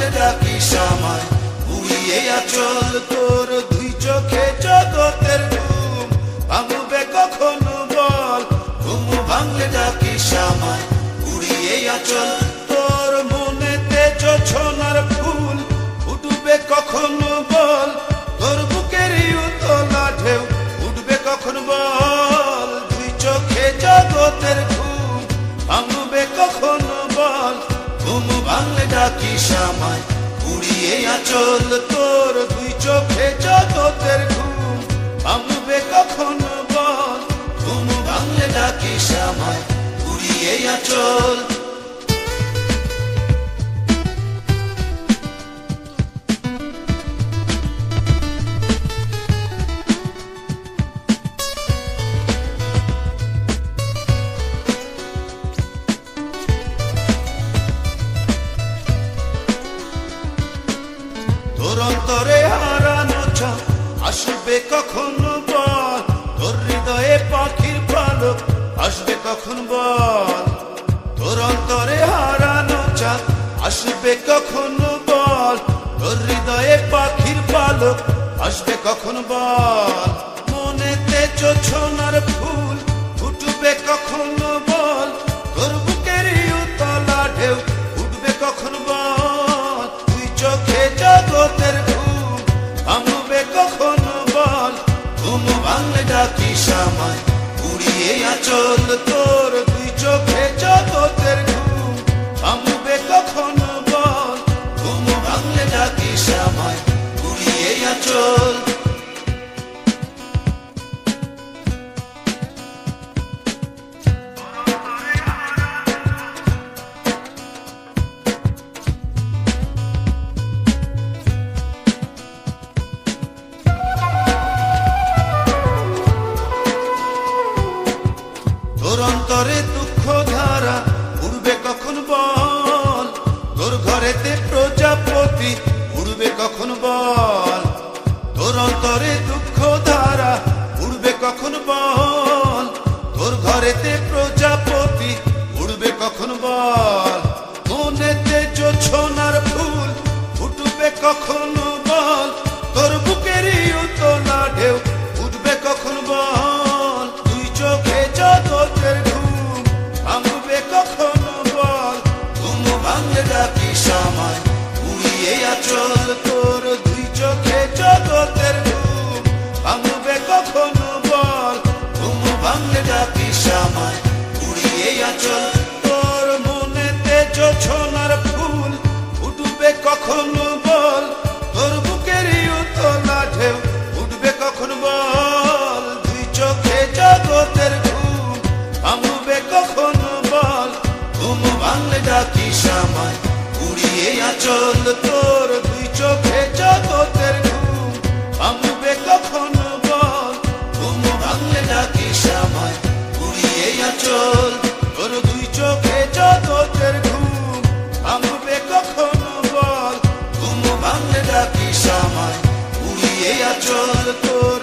ভাঙলে ডাকিস আমায়, উড়িয়ে আঁচল তোর দুই চোখে জগতের ঘুম ভাঙবে কখনো বল, ঘুম ভাঙলে ডাকিস আমায়, উড়িয়ে আঁচল তোর মনেতে জোছনার ফুল উঠবে কখনো বল, তোর বুকেরই উতলা ঢেউ উঠবে কখন বল, দুই চোখে জগতের ঘুম ভাঙবে কখনো বল, ঘুম ভাঙলে ডাকিস আমায়, উড়িয়ে আঁচল তোর দুই চোখে জগতের ঘুম ভাঙবে কখনো বল, ঘুম ভাঙলে ডাকিস আমায়, উড়িয়ে আঁচল। তোর অন্তরে হারানো চাঁদ আসবে কখনো বল, তোর হৃদয়ে পাখির পালক আসবে কখন বল, তোর অন্তরে হারানো চাঁদ আসবে কখনো বল, তোর হৃদয়ে পাখির পালক আসবে কখন বল, মনেতে জোছনার ফুল ফুটবে কখনো বল, তোর বুকেরই উতলা ঢেউ উঠবে কখন বল, তুই চোখে জগতের ঘুম ভাঙবে কখনো বল, ঘুম ভাঙলে ডাকিস আমায়, উড়িয়ে আঁচল তোর দুই চোখে জগতের ঘুম ভাঙবে কখনো বল, ঘুম ভাঙলে ডাকিস আমায়, উড়িয়ে আঁচল। তোর অন্তরে দুঃখ ধারা উড়বে কখন বল, তোর ঘরেতে প্রজাপতি উড়বে কখন বল, তোর অন্তরে দুঃখ ধারা উড়বে কখন বল, তোর ঘরেতে প্রজাপতি উড়বে কখন বল, মনেতে জোছনার ফুল ফুটবে কখনো বল, তোর বুকেরই উতলা ঢেউ উঠবে কখন বল, তুই চোখে জগতের ঘুম ভাঙবে কখনো বল, ঘুম ভাঙলে ডাকিস আমায়, উড়িয়ে আঁচল তোর দুই চোখে জগতের ঘুম ভাঙবে কখনো বল, ঘুম ভাঙলে ডাকিস আমায়, উড়িয়ে আঁচল তোর মনেতে জোছনার ফুল উঠবে কখনো বল, তোর বুকেরই উতলা ঢেউ উঠবে কখন বল, দুই চোখে জগতের ঘুম ভাঙবে কখনো বল, ঘুম ভাঙলে ডাকিস আমায়, উড়িয়ে আঁচল তোর দুই চোখে জগতের ঘুম ভাঙবে কখনো বল, ঘুম ভাঙলে ডাকিস আমায়, উড়িয়ে আঁচল তোর দুই চোখে জগতের ঘুম ভাঙবে কখনো বল, ঘুম ভাঙলে ডাকিস আমায়, উড়িয়ে আঁচল তোর